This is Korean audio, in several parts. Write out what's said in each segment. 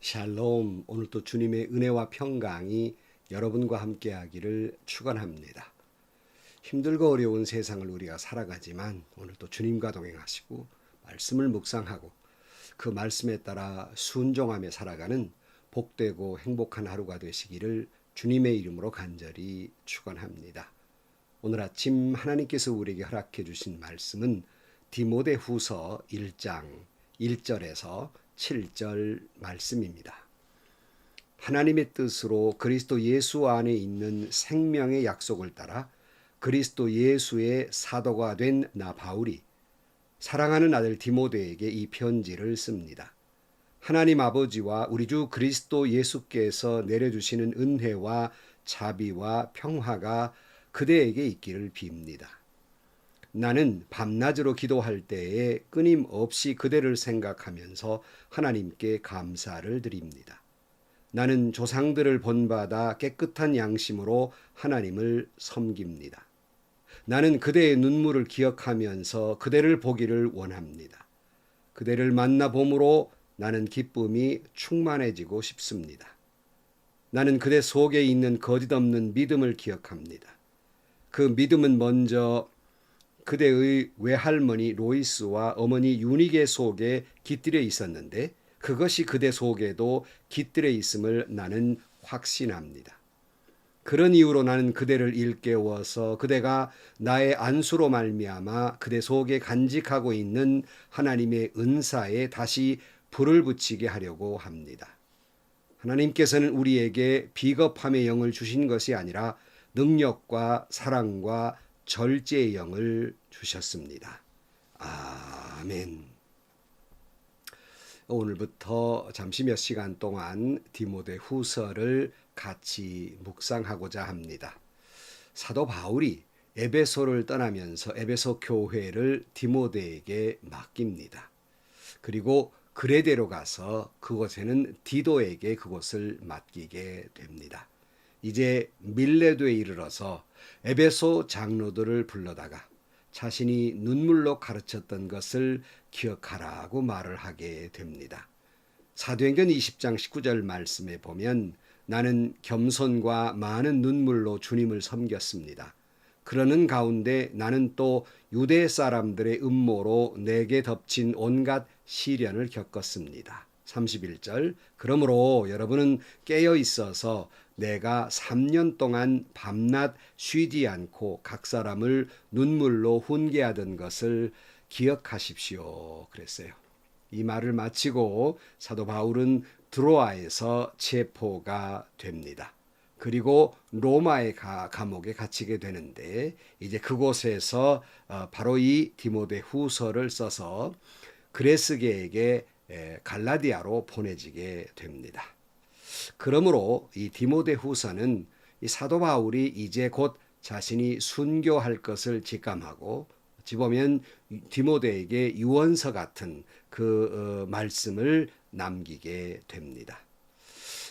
샬롬, 오늘도 주님의 은혜와 평강이 여러분과 함께하기를 축원합니다. 힘들고 어려운 세상을 우리가 살아가지만 오늘도 주님과 동행하시고 말씀을 묵상하고 그 말씀에 따라 순종하며 살아가는 복되고 행복한 하루가 되시기를 주님의 이름으로 간절히 축원합니다. 오늘 아침 하나님께서 우리에게 허락해 주신 말씀은 디모데후서 1장 1절에서 7절 말씀입니다. 하나님의 뜻으로 그리스도 예수 안에 있는 생명의 약속을 따라 그리스도 예수의 사도가 된 나 바울이 사랑하는 아들 디모데에게 이 편지를 씁니다. 하나님 아버지와 우리 주 그리스도 예수께서 내려주시는 은혜와 자비와 평화가 그대에게 있기를 빕니다. 나는 밤낮으로 기도할 때에 끊임없이 그대를 생각하면서 하나님께 감사를 드립니다. 나는 조상들을 본받아 깨끗한 양심으로 하나님을 섬깁니다. 나는 그대의 눈물을 기억하면서 그대를 보기를 원합니다. 그대를 만나봄으로 나는 기쁨이 충만해지고 싶습니다. 나는 그대 속에 있는 거짓없는 믿음을 기억합니다. 그 믿음은 먼저 그대의 외할머니 로이스와 어머니 유니게 속에 깃들여 있었는데 그것이 그대 속에도 깃들여 있음을 나는 확신합니다. 그런 이유로 나는 그대를 일깨워서 그대가 나의 안수로 말미암아 그대 속에 간직하고 있는 하나님의 은사에 다시 불을 붙이게 하려고 합니다. 하나님께서는 우리에게 비겁함의 영을 주신 것이 아니라 능력과 사랑과 절제의 영을 주셨습니다. 아멘. 오늘부터 잠시 몇 시간 동안 디모데 후서를 같이 묵상하고자 합니다. 사도 바울이 에베소를 떠나면서 에베소 교회를 디모데에게 맡깁니다. 그리고 그레데로 가서 그곳에는 디도에게 그곳을 맡기게 됩니다. 이제 밀레도에 이르러서 에베소 장로들을 불러다가 자신이 눈물로 가르쳤던 것을 기억하라고 말을 하게 됩니다. 사도행전 20장 19절 말씀에 보면 나는 겸손과 많은 눈물로 주님을 섬겼습니다. 그러는 가운데 나는 또 유대 사람들의 음모로 내게 덮친 온갖 시련을 겪었습니다. 31절 그러므로 여러분은 깨어 있어서 내가 3년 동안 밤낮 쉬지 않고 각 사람을 눈물로 훈계하던 것을 기억하십시오. 그랬어요. 이 말을 마치고 사도 바울은 드로아에서 체포가 됩니다. 그리고 로마의 감옥에 갇히게 되는데 이제 그곳에서 바로 이 디모데 후서를 써서 그레스게에게 갈라디아로 보내지게 됩니다. 그러므로 이 디모데 후서는 이 사도 바울이 이제 곧 자신이 순교할 것을 직감하고 어찌 보면 디모데에게 유언서 같은 그 말씀을 남기게 됩니다.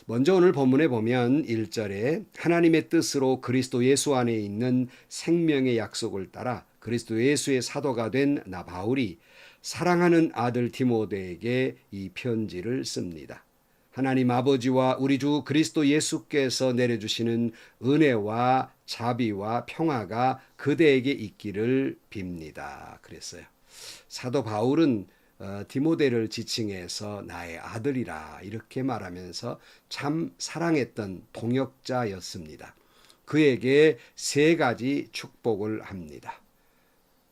먼저 오늘 본문에 보면 1절에 하나님의 뜻으로 그리스도 예수 안에 있는 생명의 약속을 따라 그리스도 예수의 사도가 된 나 바울이 사랑하는 아들 디모데에게 이 편지를 씁니다. 하나님 아버지와 우리 주 그리스도 예수께서 내려주시는 은혜와 자비와 평화가 그대에게 있기를 빕니다. 그랬어요. 사도 바울은 디모데를 지칭해서 나의 아들이라 이렇게 말하면서 참 사랑했던 동역자였습니다. 그에게 세 가지 축복을 합니다.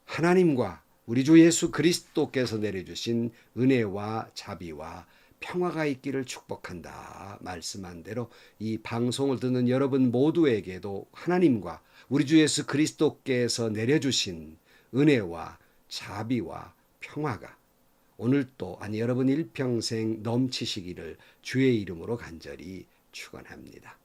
하나님과 우리 주 예수 그리스도께서 내려주신 은혜와 자비와 평화가 있기를 축복한다. 말씀한 대로 이 방송을 듣는 여러분 모두에게도 하나님과 우리 주 예수 그리스도께서 내려주신 은혜와 자비와 평화가 오늘도 아니 여러분 일평생 넘치시기를 주의 이름으로 간절히 축원합니다.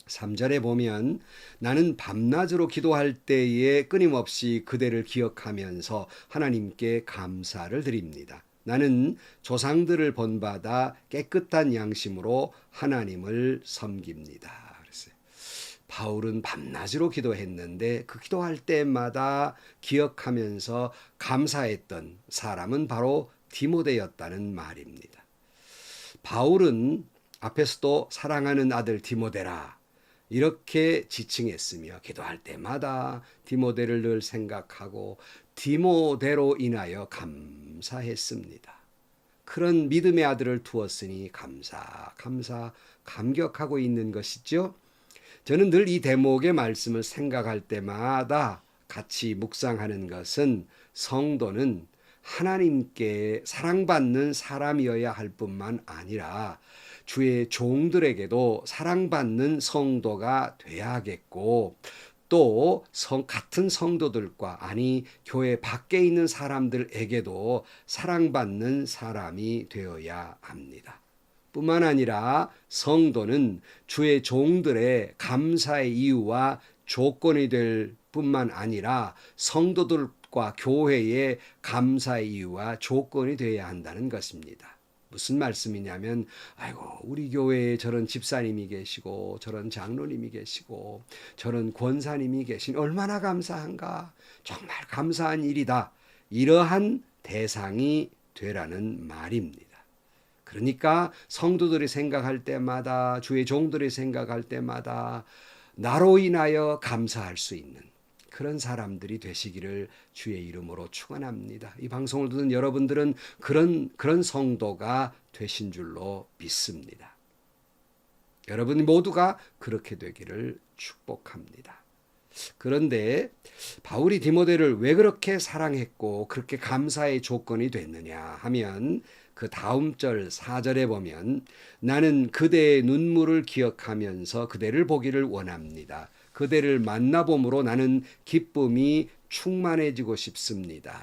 3절에 보면 나는 밤낮으로 기도할 때에 끊임없이 그대를 기억하면서 하나님께 감사를 드립니다. 나는 조상들을 본받아 깨끗한 양심으로 하나님을 섬깁니다. 그랬어요. 바울은 밤낮으로 기도했는데 그 기도할 때마다 기억하면서 감사했던 사람은 바로 디모데였다는 말입니다. 바울은 앞에서도 사랑하는 아들 디모데라 이렇게 지칭했으며 기도할 때마다 디모데를 늘 생각하고 디모데로 인하여 감사했습니다. 그런 믿음의 아들을 두었으니 감격하고 있는 것이죠. 저는 늘 이 대목의 말씀을 생각할 때마다 같이 묵상하는 것은 성도는 하나님께 사랑받는 사람이어야 할 뿐만 아니라 주의 종들에게도 사랑받는 성도가 돼야겠고 또 같은 성도들과 교회 밖에 있는 사람들에게도 사랑받는 사람이 되어야 합니다. 뿐만 아니라 성도는 주의 종들의 감사의 이유와 조건이 될 뿐만 아니라 성도들과 교회의 감사의 이유와 조건이 되어야 한다는 것입니다. 무슨 말씀이냐면 아이고 우리 교회에 저런 집사님이 계시고 저런 장로님이 계시고 저런 권사님이 계신 얼마나 감사한가 정말 감사한 일이다 이러한 대상이 되라는 말입니다. 그러니까 성도들이 생각할 때마다 주의 종들이 생각할 때마다 나로 인하여 감사할 수 있는 그런 사람들이 되시기를 주의 이름으로 축원합니다. 이 방송을 듣는 여러분들은 그런 성도가 되신 줄로 믿습니다. 여러분 모두가 그렇게 되기를 축복합니다. 그런데 바울이 디모데를 왜 그렇게 사랑했고 그렇게 감사의 조건이 됐느냐 하면 그 다음 절 4절에 보면 나는 그대의 눈물을 기억하면서 그대를 보기를 원합니다. 그대를 만나봄으로 나는 기쁨이 충만해지고 싶습니다.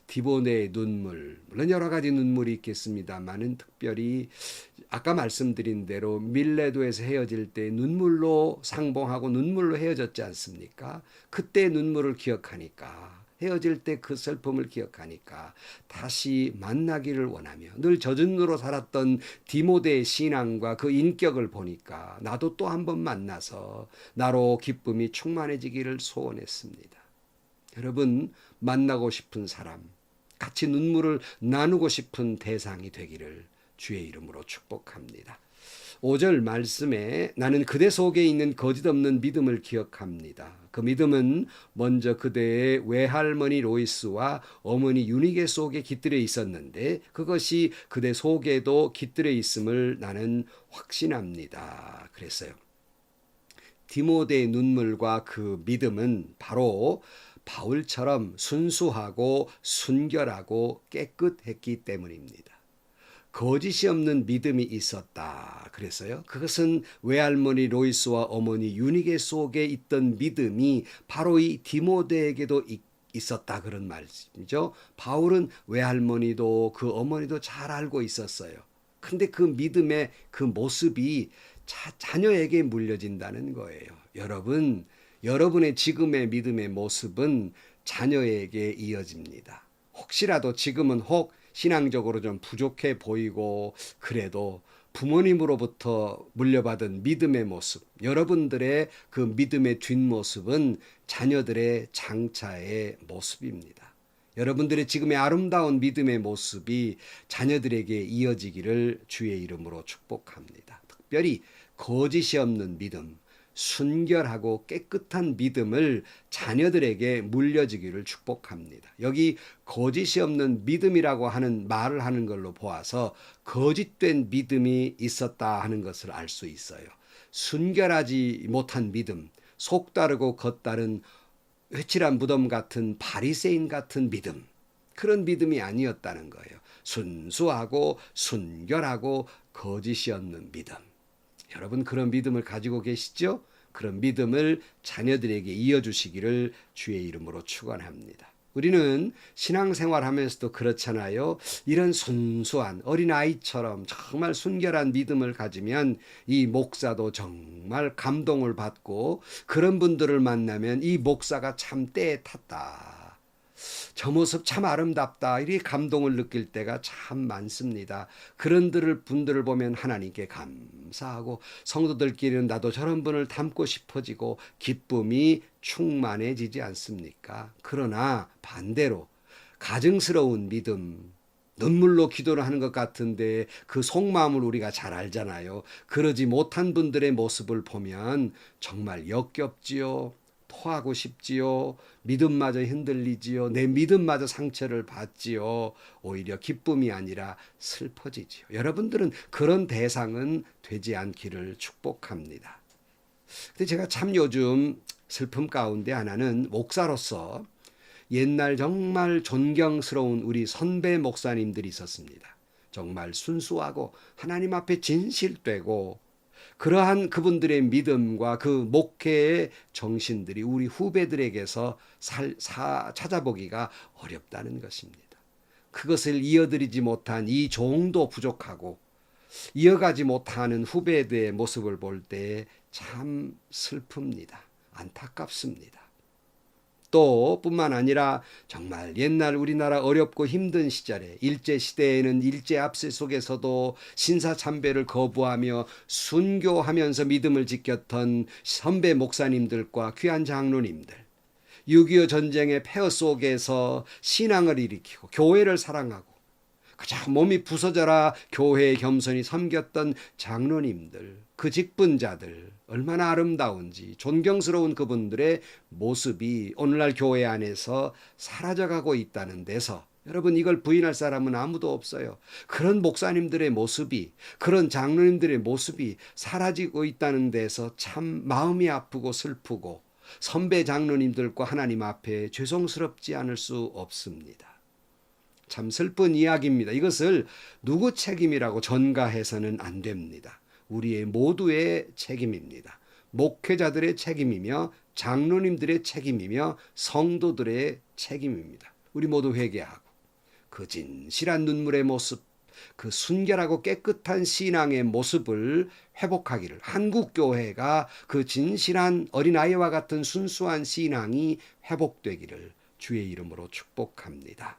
디모데의 눈물, 물론 여러 가지 눈물이 있겠습니다만은 특별히 아까 말씀드린 대로 밀레도에서 헤어질 때 눈물로 상봉하고 눈물로 헤어졌지 않습니까? 그때 눈물을 기억하니까 헤어질 때 그 슬픔을 기억하니까 다시 만나기를 원하며 늘 젖은 눈으로 살았던 디모데의 신앙과 그 인격을 보니까 나도 또 한 번 만나서 나로 기쁨이 충만해지기를 소원했습니다. 여러분 만나고 싶은 사람, 같이 눈물을 나누고 싶은 대상이 되기를 주의 이름으로 축복합니다. 5절 말씀에 나는 그대 속에 있는 거짓 없는 믿음을 기억합니다. 그 믿음은 먼저 그대의 외할머니 로이스와 어머니 유니게 속에 깃들여 있었는데 그것이 그대 속에도 깃들여 있음을 나는 확신합니다. 그랬어요. 디모데의 눈물과 그 믿음은 바로 바울처럼 순수하고 순결하고 깨끗했기 때문입니다. 거짓이 없는 믿음이 있었다 그랬어요. 그것은 외할머니 로이스와 어머니 유니게 속에 있던 믿음이 바로 이 디모데에게도 있었다 그런 말이죠. 바울은 외할머니도 그 어머니도 잘 알고 있었어요. 근데 그 믿음의 그 모습이 자녀에게 물려진다는 거예요. 여러분의 지금의 믿음의 모습은 자녀에게 이어집니다. 혹시라도 지금은 신앙적으로 좀 부족해 보이고 그래도 부모님으로부터 물려받은 믿음의 모습, 여러분들의 그 믿음의 뒷모습은 자녀들의 장차의 모습입니다. 여러분들의 지금의 아름다운 믿음의 모습이 자녀들에게 이어지기를 주의 이름으로 축복합니다. 특별히 거짓이 없는 믿음, 순결하고 깨끗한 믿음을 자녀들에게 물려주기를 축복합니다. 여기 거짓이 없는 믿음이라고 하는 말을 하는 걸로 보아서 거짓된 믿음이 있었다 하는 것을 알 수 있어요. 순결하지 못한 믿음, 속다르고 겉다른 회칠한 무덤 같은 바리새인 같은 믿음, 그런 믿음이 아니었다는 거예요. 순수하고 순결하고 거짓이 없는 믿음. 여러분 그런 믿음을 가지고 계시죠? 그런 믿음을 자녀들에게 이어주시기를 주의 이름으로 축원합니다. 우리는 신앙생활하면서도 그렇잖아요. 이런 순수한 어린아이처럼 정말 순결한 믿음을 가지면 이 목사도 정말 감동을 받고 그런 분들을 만나면 이 목사가 참 때에 탔다. 저 모습 참 아름답다. 이렇게 감동을 느낄 때가 참 많습니다. 그런 분들을 보면 하나님께 감사하고 성도들끼리는 나도 저런 분을 닮고 싶어지고 기쁨이 충만해지지 않습니까? 그러나 반대로 가증스러운 믿음, 눈물로 기도를 하는 것 같은데 그 속마음을 우리가 잘 알잖아요. 그러지 못한 분들의 모습을 보면 정말 역겹지요. 토하고 싶지요. 믿음마저 흔들리지요. 내 믿음마저 상처를 받지요. 오히려 기쁨이 아니라 슬퍼지지요. 여러분들은 그런 대상은 되지 않기를 축복합니다. 근데 제가 참 요즘 슬픔 가운데 하나는 목사로서 옛날 정말 존경스러운 우리 선배 목사님들이 있었습니다. 정말 순수하고 하나님 앞에 진실되고 그러한 그분들의 믿음과 그 목회의 정신들이 우리 후배들에게서 찾아보기가 어렵다는 것입니다. 그것을 이어드리지 못한 이 종도 부족하고 이어가지 못하는 후배들의 모습을 볼 때 참 슬픕니다. 안타깝습니다. 또 뿐만 아니라 정말 옛날 우리나라 어렵고 힘든 시절에 일제시대에는 일제압세 속에서도 신사참배를 거부하며 순교하면서 믿음을 지켰던 선배 목사님들과 귀한 장로님들, 6.25 전쟁의 폐허 속에서 신앙을 일으키고 교회를 사랑하고 그저 몸이 부서져라 교회에 겸손히 섬겼던 장로님들, 그 직분자들 얼마나 아름다운지 존경스러운 그분들의 모습이 오늘날 교회 안에서 사라져가고 있다는 데서 여러분 이걸 부인할 사람은 아무도 없어요. 그런 목사님들의 모습이 그런 장로님들의 모습이 사라지고 있다는 데서 참 마음이 아프고 슬프고 선배 장로님들과 하나님 앞에 죄송스럽지 않을 수 없습니다. 참 슬픈 이야기입니다. 이것을 누구 책임이라고 전가해서는 안 됩니다. 우리의 모두의 책임입니다. 목회자들의 책임이며 장로님들의 책임이며 성도들의 책임입니다. 우리 모두 회개하고 그 진실한 눈물의 모습, 그 순결하고 깨끗한 신앙의 모습을 회복하기를, 한국교회가 그 진실한 어린아이와 같은 순수한 신앙이 회복되기를 주의 이름으로 축복합니다.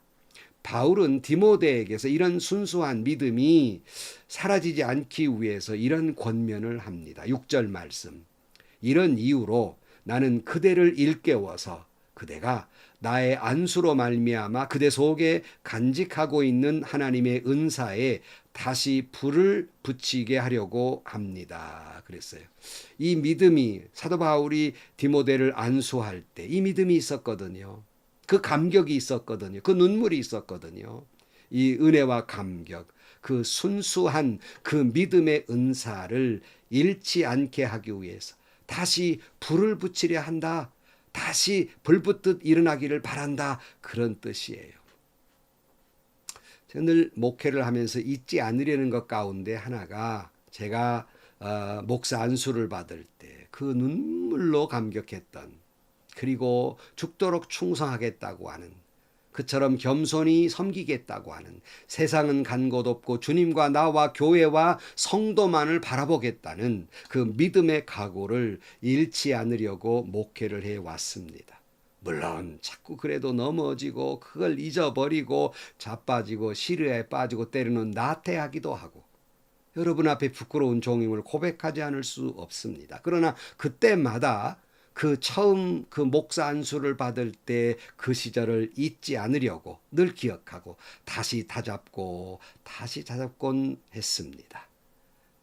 바울은 디모데에게서 이런 순수한 믿음이 사라지지 않기 위해서 이런 권면을 합니다. 6절 말씀. 이런 이유로 나는 그대를 일깨워서 그대가 나의 안수로 말미암아 그대 속에 간직하고 있는 하나님의 은사에 다시 불을 붙이게 하려고 합니다. 그랬어요. 이 믿음이 사도 바울이 디모데를 안수할 때 이 믿음이 있었거든요. 그 감격이 있었거든요. 그 눈물이 있었거든요. 이 은혜와 감격, 그 순수한 그 믿음의 은사를 잃지 않게 하기 위해서 다시 불을 붙이려 한다. 다시 불붙듯 일어나기를 바란다. 그런 뜻이에요. 제가 늘 목회를 하면서 잊지 않으려는 것 가운데 하나가 제가 목사 안수를 받을 때 그 눈물로 감격했던, 그리고 죽도록 충성하겠다고 하는, 그처럼 겸손히 섬기겠다고 하는, 세상은 간 곳 없고 주님과 나와 교회와 성도만을 바라보겠다는 그 믿음의 각오를 잃지 않으려고 목회를 해왔습니다. 물론 자꾸 그래도 넘어지고 그걸 잊어버리고 자빠지고 시르에 빠지고 때로는 나태하기도 하고 여러분 앞에 부끄러운 종임을 고백하지 않을 수 없습니다. 그러나 그때마다 그 처음 그 목사 안수를 받을 때 그 시절을 잊지 않으려고 늘 기억하고 다시 다잡곤 했습니다.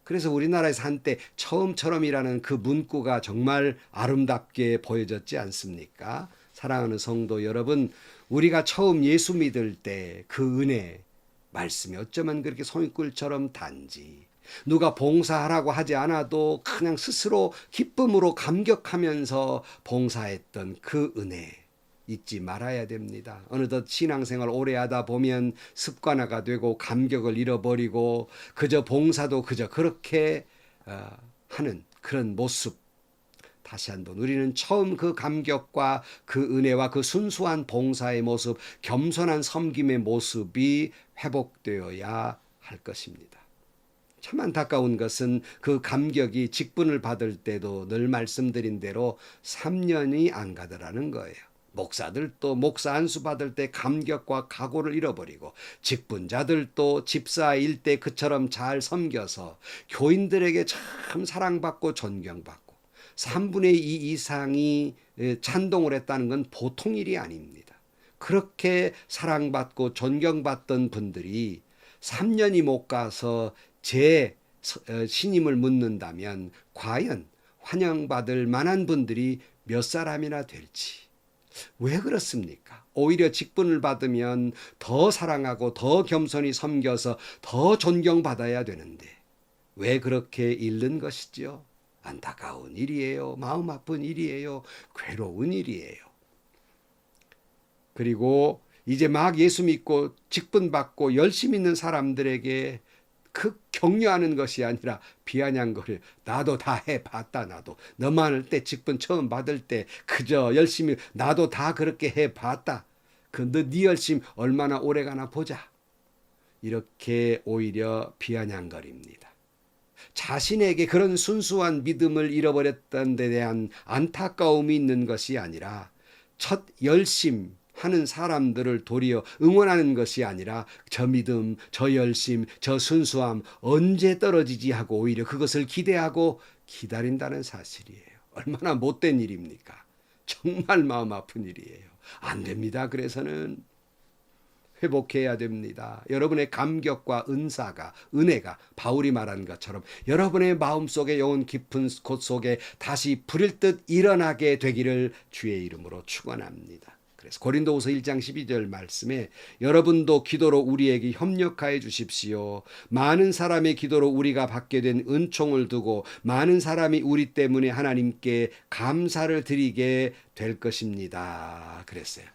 그래서 우리나라에서 한때 처음처럼이라는 그 문구가 정말 아름답게 보여졌지 않습니까? 사랑하는 성도 여러분, 우리가 처음 예수 믿을 때 그 은혜 말씀이 어쩌면 그렇게 송이꿀처럼 단지 누가 봉사하라고 하지 않아도 그냥 스스로 기쁨으로 감격하면서 봉사했던 그 은혜 잊지 말아야 됩니다. 어느덧 신앙생활 오래 하다 보면 습관화가 되고 감격을 잃어버리고 그저 봉사도 그저 그렇게 하는 그런 모습. 다시 한번 우리는 처음 그 감격과 그 은혜와 그 순수한 봉사의 모습, 겸손한 섬김의 모습이 회복되어야 할 것입니다. 참 안타까운 것은 그 감격이 직분을 받을 때도 늘 말씀드린 대로 3년이 안 가더라는 거예요. 목사들도 목사 안수 받을 때 감격과 각오를 잃어버리고 직분자들도 집사일 때 그처럼 잘 섬겨서 교인들에게 참 사랑받고 존경받고 3분의 2 이상이 찬동을 했다는 건 보통 일이 아닙니다. 그렇게 사랑받고 존경받던 분들이 3년이 못 가서 제 신임을 묻는다면 과연 환영받을 만한 분들이 몇 사람이나 될지. 왜 그렇습니까? 오히려 직분을 받으면 더 사랑하고 더 겸손히 섬겨서 더 존경받아야 되는데 왜 그렇게 잃는 것이죠? 안타까운 일이에요. 마음 아픈 일이에요. 괴로운 일이에요. 그리고 이제 막 예수 믿고 직분 받고 열심히 있는 사람들에게 그 격려하는 것이 아니라 비아냥거려. 나도 다 해봤다. 나도 너만 할 때 직분 처음 받을 때 그저 열심히 나도 다 그렇게 해봤다. 네 열심 얼마나 오래가나 보자. 이렇게 오히려 비아냥거립니다. 자신에게 그런 순수한 믿음을 잃어버렸던 데 대한 안타까움이 있는 것이 아니라 첫 열심 하는 사람들을 도리어 응원하는 것이 아니라 저 믿음, 저 열심, 저 순수함 언제 떨어지지 하고 오히려 그것을 기대하고 기다린다는 사실이에요. 얼마나 못된 일입니까? 정말 마음 아픈 일이에요. 안 됩니다. 그래서는 회복해야 됩니다. 여러분의 감격과 은혜가 바울이 말한 것처럼 여러분의 마음속에 영혼 깊은 곳 속에 다시 불일 듯 일어나게 되기를 주의 이름으로 축원합니다. 그래서 고린도후서 1장 12절 말씀에 여러분도 기도로 우리에게 협력하여 주십시오. 많은 사람의 기도로 우리가 받게 된 은총을 두고 많은 사람이 우리 때문에 하나님께 감사를 드리게 될 것입니다. 그랬어요.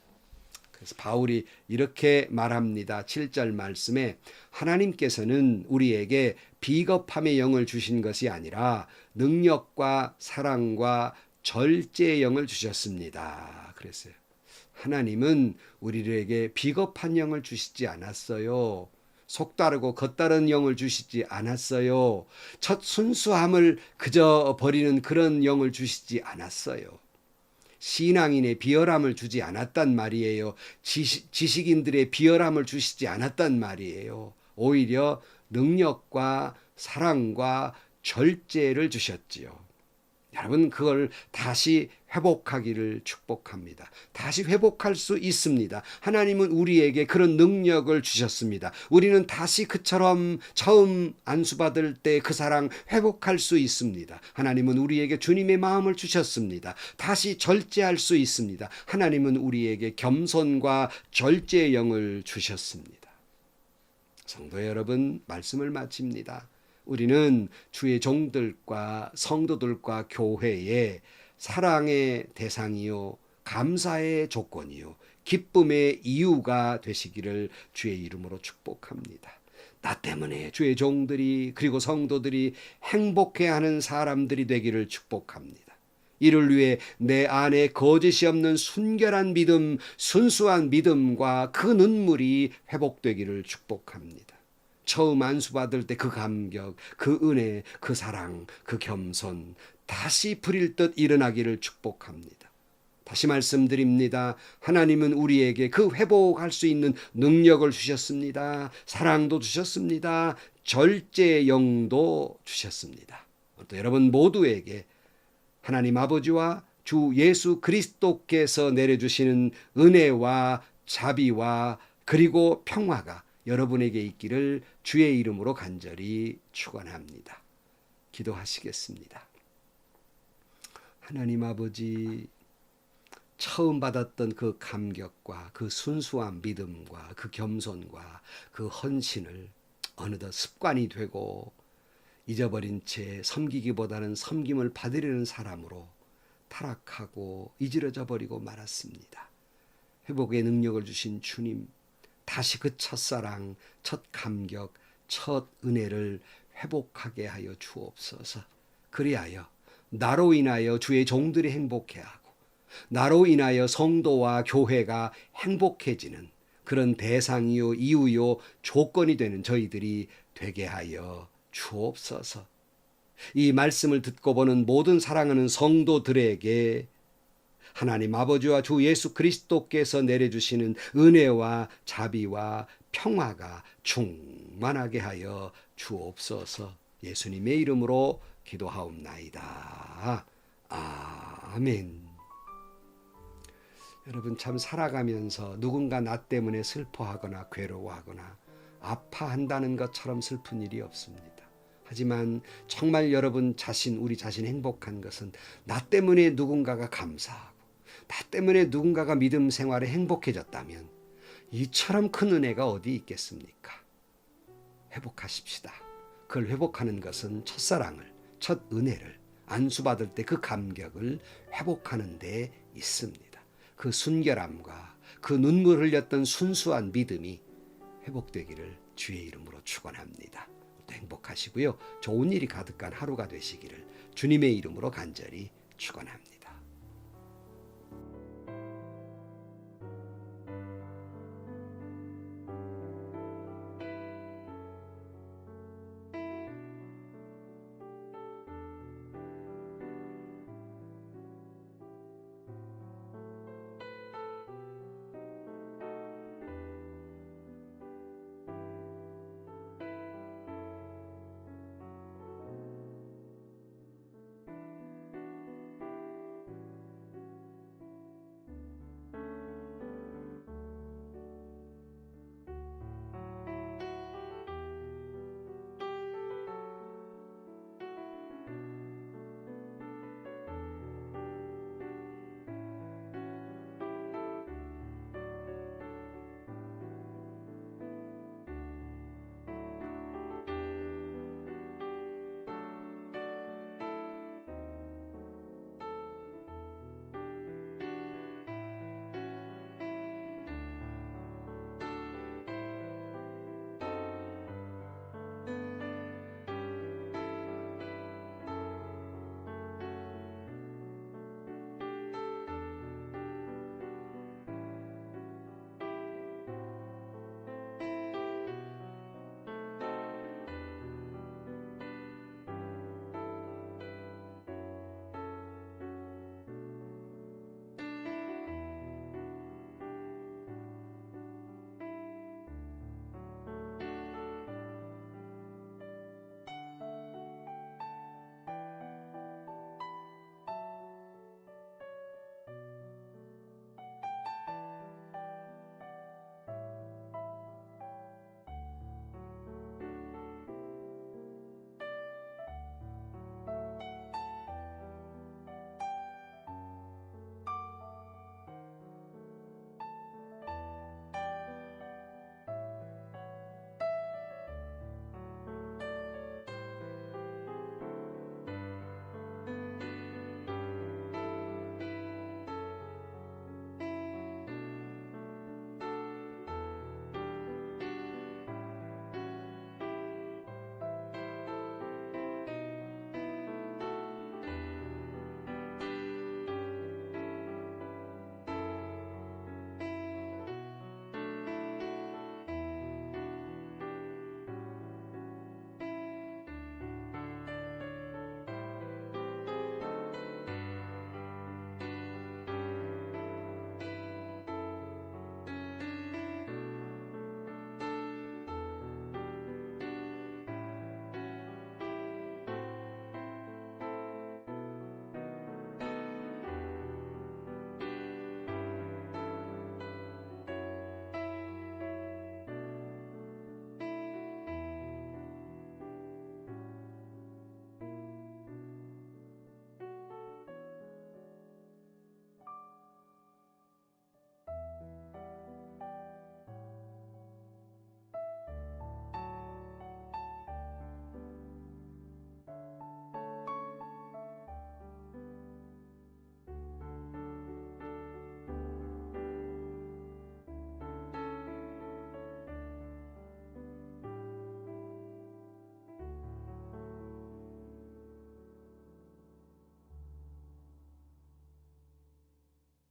그래서 바울이 이렇게 말합니다. 7절 말씀에 하나님께서는 우리에게 비겁함의 영을 주신 것이 아니라 능력과 사랑과 절제의 영을 주셨습니다. 그랬어요. 하나님은 우리에게 비겁한 영을 주시지 않았어요. 속다르고 겉다른 영을 주시지 않았어요. 첫 순수함을 그저 버리는 그런 영을 주시지 않았어요. 신앙인의 비열함을 주지 않았단 말이에요. 지식인들의 비열함을 주시지 않았단 말이에요. 오히려 능력과 사랑과 절제를 주셨지요. 여러분 그걸 다시 회복하기를 축복합니다. 다시 회복할 수 있습니다. 하나님은 우리에게 그런 능력을 주셨습니다. 우리는 다시 그처럼 처음 안수받을 때 그 사랑 회복할 수 있습니다. 하나님은 우리에게 주님의 마음을 주셨습니다. 다시 절제할 수 있습니다. 하나님은 우리에게 겸손과 절제의 영을 주셨습니다. 성도 여러분, 말씀을 마칩니다. 우리는 주의 종들과 성도들과 교회에 사랑의 대상이요, 감사의 조건이요, 기쁨의 이유가 되시기를 주의 이름으로 축복합니다. 나 때문에 주의 종들이 그리고 성도들이 행복해하는 사람들이 되기를 축복합니다. 이를 위해 내 안에 거짓이 없는 순결한 믿음, 순수한 믿음과 그 눈물이 회복되기를 축복합니다. 처음 안수받을 때 그 감격, 그 은혜, 그 사랑, 그 겸손 다시 불일 듯 일어나기를 축복합니다. 다시 말씀드립니다. 하나님은 우리에게 그 회복할 수 있는 능력을 주셨습니다. 사랑도 주셨습니다. 절제의 영도 주셨습니다. 또 여러분 모두에게 하나님 아버지와 주 예수 그리스도께서 내려주시는 은혜와 자비와 그리고 평화가 여러분에게 있기를 주의 이름으로 간절히 축원합니다. 기도하시겠습니다. 하나님 아버지, 처음 받았던 그 감격과 그 순수한 믿음과 그 겸손과 그 헌신을 어느덧 습관이 되고 잊어버린 채 섬기기보다는 섬김을 받으려는 사람으로 타락하고 이지러져 버리고 말았습니다. 회복의 능력을 주신 주님, 다시 그 첫사랑, 첫 감격, 첫 은혜를 회복하게 하여 주옵소서. 그리하여 나로 인하여 주의 종들이 행복해하고 나로 인하여 성도와 교회가 행복해지는 그런 대상이요, 이유요, 조건이 되는 저희들이 되게 하여 주옵소서. 이 말씀을 듣고 보는 모든 사랑하는 성도들에게 하나님 아버지와 주 예수 그리스도께서 내려주시는 은혜와 자비와 평화가 충만하게 하여 주옵소서. 예수님의 이름으로 기도하옵나이다. 아멘. 여러분 참 살아가면서 누군가 나 때문에 슬퍼하거나 괴로워하거나 아파한다는 것처럼 슬픈 일이 없습니다. 하지만 정말 여러분 자신, 우리 자신 행복한 것은 나 때문에 누군가가 감사하고 나 때문에 누군가가 믿음 생활에 행복해졌다면 이처럼 큰 은혜가 어디 있겠습니까? 회복하십시다. 그걸 회복하는 것은 첫사랑을, 첫 은혜를 안수받을 때 그 감격을 회복하는 데 있습니다. 그 순결함과 그 눈물 흘렸던 순수한 믿음이 회복되기를 주의 이름으로 축원합니다. 또 행복하시고요. 좋은 일이 가득한 하루가 되시기를 주님의 이름으로 간절히 축원합니다.